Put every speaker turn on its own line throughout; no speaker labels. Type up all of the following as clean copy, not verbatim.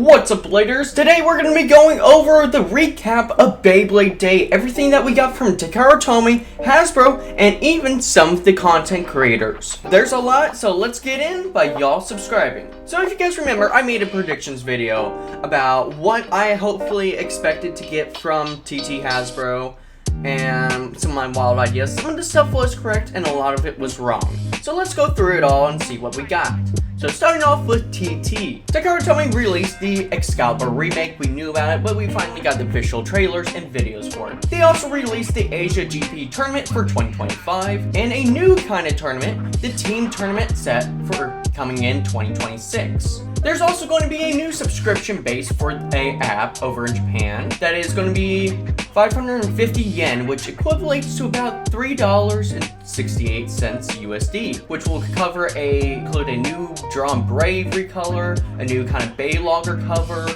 What's up, Bladers? Today we're going to be going over the recap of Beyblade Day, everything that we got from Takara Tomy, Hasbro, and even some of the content creators. There's a lot, so let's get in by y'all subscribing. So if you guys remember, I made a predictions video about what I hopefully expected to get from TT Hasbro, and some of my wild ideas. Some of the stuff was correct, and a lot of it was wrong. So let's go through it all and see what we got. So starting off with TT. Takara Tomy released the Excalibur remake. We knew about it, but we finally got the official trailers and videos for it. They also released the Asia GP tournament for 2025, and a new kind of tournament, the team tournament set for coming in 2026. There's also going to be a new subscription base for a app over in Japan that is going to be 550 yen, which equates to about $3.68 USD, which will include a new Drawn Brave recolor, a new kind of Baylogger cover,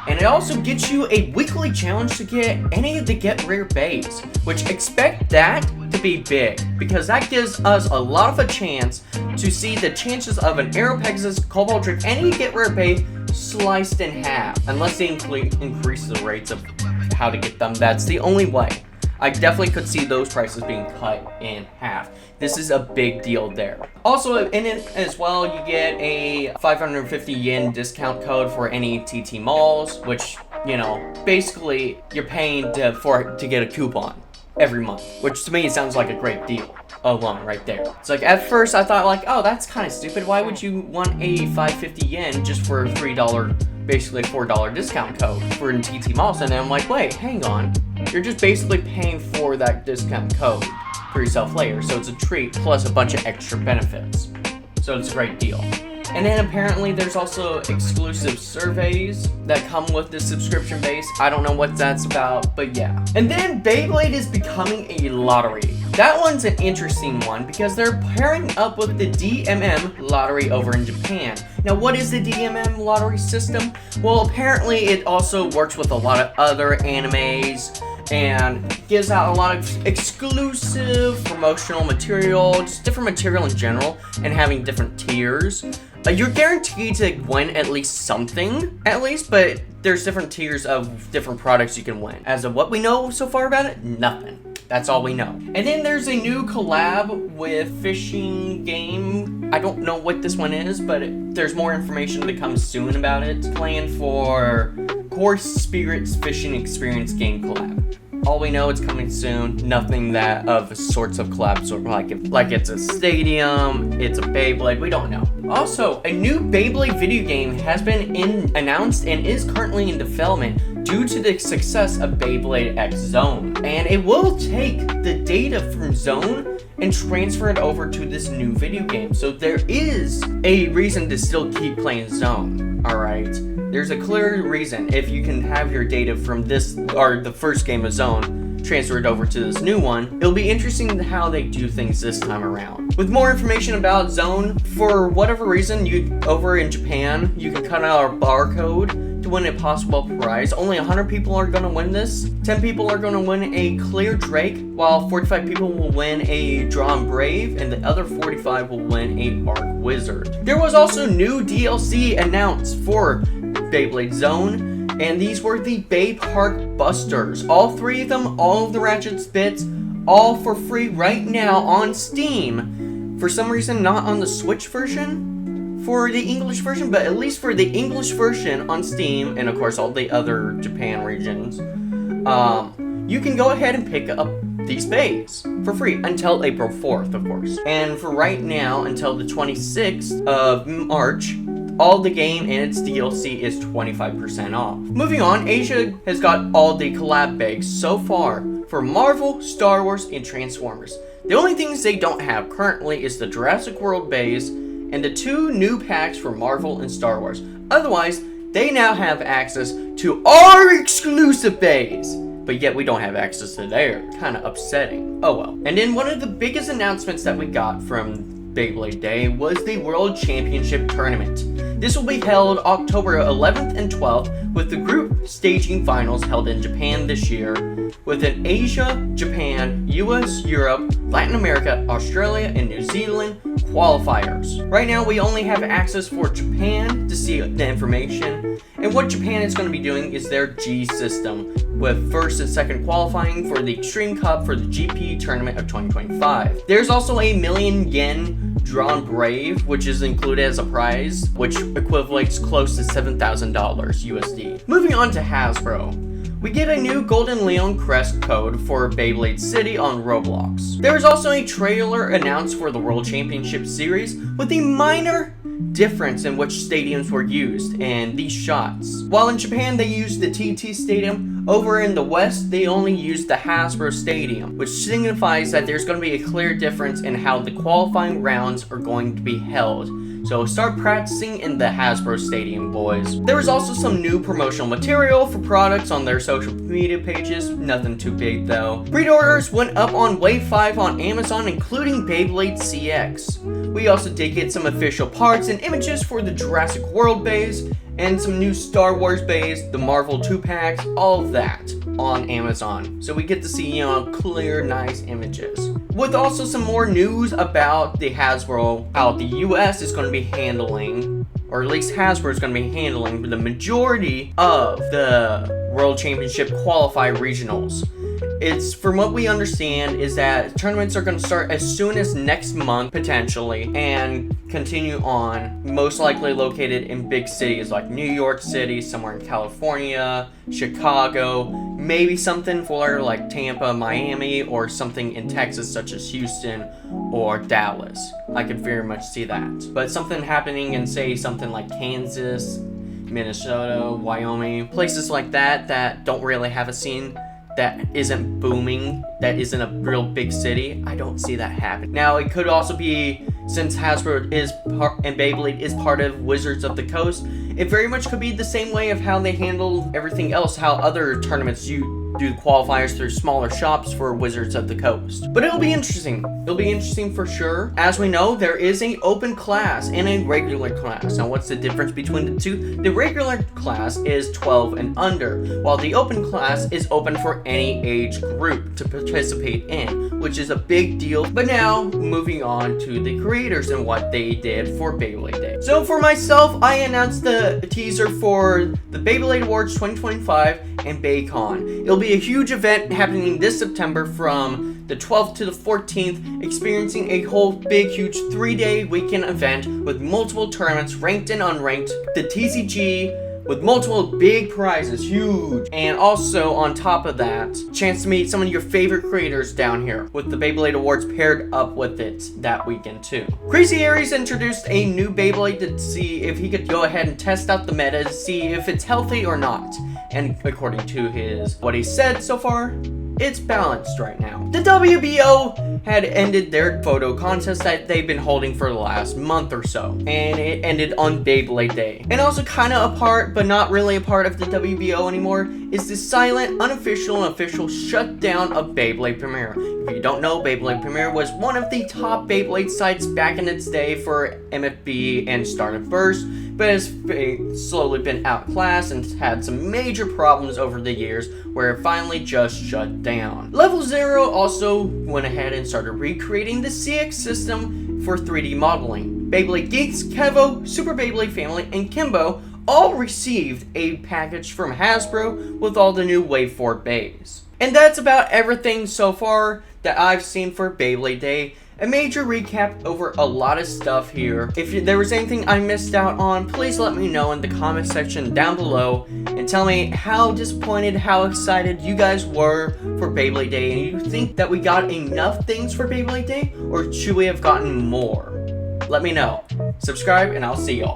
and it also gets you a weekly challenge to get any of the Get Rare Beys, which expect that to be big, because that gives us a lot of a chance to see the chances of an Aero Pegasus, Cobalt Drake, any Get Rare Bey sliced in half, unless they increase the rates of how to get them. That's the only way. I definitely could see those prices being cut in half. This is a big deal there. Also in it as well, you get a 550 yen discount code for any TT malls, which, you know, basically you're paying to get a coupon every month, which to me sounds like a great deal alone right there. It's like, at first I thought like, oh, that's kind of stupid. Why would you want a 550 yen just for a $3, basically $4 discount code for in TT malls? And then I'm like, wait, hang on. You're just basically paying for that discount code for yourself later. So it's a treat plus a bunch of extra benefits. So it's a great deal. And then apparently there's also exclusive surveys that come with the subscription base. I don't know what that's about, but yeah. And then Beyblade is becoming a lottery. That one's an interesting one because they're pairing up with the DMM lottery over in Japan. Now, what is the DMM lottery system? Well, apparently it also works with a lot of other animes and gives out a lot of exclusive promotional material, just different material in general, and having different tiers. You're guaranteed to win at least something, but there's different tiers of different products you can win. As of what we know so far about it, nothing. That's all we know. And then there's a new collab with fishing game. I don't know what this one is, but there's more information to come soon about it. Planned for Core Spirits Fishing Experience game collab. All we know, it's coming soon. Nothing that of sorts of collabs, like it's a stadium, it's a Beyblade, we don't know. Also, a new Beyblade video game has been announced and is currently in development due to the success of Beyblade X Zone. And it will take the data from Zone and transfer it over to this new video game. So there is a reason to still keep playing Zone, alright? There's a clear reason. If you can have your data from this, or the first game of Zone, transferred over to this new one, it'll be interesting how they do things this time around. With more information about Zone, for whatever reason, over in Japan, you can cut out a barcode to win a possible prize. Only 100 people are going to win this. 10 people are going to win a clear Drake, while 45 people will win a Drawn Brave, and the other 45 will win a Arc Wizard. There was also new DLC announced for Beyblade Zone, and these were the Bay Park Busters. All three of them, all of the Ratchet's bits, all for free right now on Steam. For some reason, not on the Switch version for the English version, but at least for the English version on Steam, and of course all the other Japan regions, you can go ahead and pick up these bays for free until April 4th, of course. And for right now, until the 26th of March, all the game and its DLC is 25% off. Moving on, Asia has got all the collab bags so far for Marvel, Star Wars, and Transformers. The only things they don't have currently is the Jurassic World bays and the 2 new packs for Marvel and Star Wars. Otherwise, they now have access to our exclusive bays. But yet we don't have access to theirs. Kind of upsetting. Oh well. And then one of the biggest announcements that we got from Beyblade Day was the World Championship Tournament. This will be held October 11th and 12th, with the group staging finals held in Japan this year, with an Asia, Japan, US, Europe, Latin America, Australia, and New Zealand qualifiers. Right now we only have access for Japan to see the information, and what Japan is going to be doing is their G system, with first and second qualifying for the Extreme Cup for the GP tournament of 2025. There's also a $1,000,000 drawn Brave, which is included as a prize, which equates close to $7,000 USD. Moving on to Hasbro. We get a new Golden Leon crest code for Beyblade City on Roblox. There is also a trailer announced for the World Championship Series with a minor difference in which stadiums were used in these shots. While in Japan they used the TT Stadium, over in the West they only used the Hasbro Stadium, which signifies that there's going to be a clear difference in how the qualifying rounds are going to be held. So start practicing in the Hasbro Stadium, boys. There was also some new promotional material for products on their social media pages, nothing too big though. Pre-orders went up on Wave 5 on Amazon, including Beyblade CX. We also did get some official parts and images for the Jurassic World Beys, and some new Star Wars Beys, the Marvel 2-packs, all of that on Amazon. So we get to see, clear, nice images. With also some more news about the Hasbro, how the US is going to be handling, or at least Hasbro is going to be handling the majority of the World Championship Qualify Regionals. It's, from what we understand, is that tournaments are going to start as soon as next month, potentially, and continue on, most likely located in big cities like New York City, somewhere in California, Chicago, maybe something for like Tampa, Miami, or something in Texas such as Houston or Dallas. I could very much see that. But something happening in, say, something like Kansas, Minnesota, Wyoming, places like that that don't really have a scene, that isn't booming, that isn't a real big city, I don't see that happen. Now, it could also be, since Hasbro is and Beyblade is part of Wizards of the Coast, it very much could be the same way of how they handle everything else, how other tournaments do qualifiers through smaller shops for Wizards of the Coast. But it'll be interesting. It'll be interesting for sure. As we know, there is an open class and a regular class. Now, what's the difference between the two? The regular class is 12 and under, while the open class is open for any age group to participate in, which is a big deal. But now, moving on to the creators and what they did for Beyblade Day. So for myself, I announced the teaser for the Beyblade Awards 2025 and BayCon. It'll be a huge event happening this September from the 12th to the 14th, experiencing a whole big, huge 3-day weekend event with multiple tournaments, ranked and unranked, the TCG, with multiple big prizes, huge. And also, on top of that, chance to meet some of your favorite creators down here, with the Beyblade Awards paired up with it that weekend too. Crazy Aries introduced a new Beyblade to see if he could go ahead and test out the meta to see if it's healthy or not. And according to what he said so far, it's balanced right now. The WBO had ended their photo contest that they've been holding for the last month or so, and it ended on Beyblade Day. And also kind of a part, but not really a part of the WBO anymore, is the silent, unofficial, and official shutdown of Beyblade Premiere. If you don't know, Beyblade Premiere was one of the top Beyblade sites back in its day for MFB and started first, but has slowly been outclassed and had some major problems over the years where it finally just shut down. Level Zero also went ahead and started recreating the CX system for 3D modeling. Beyblade Geeks, Kevo, Super Beyblade Family, and Kimbo all received a package from Hasbro with all the new Wave 4 Beys. And that's about everything so far that I've seen for Beyblade Day. A major recap over a lot of stuff here. If there was anything I missed out on, please let me know in the comment section down below and tell me how disappointed, how excited you guys were for Beyblade Day, and you think that we got enough things for Beyblade Day, or should we have gotten more? Let me know. Subscribe, and I'll see y'all.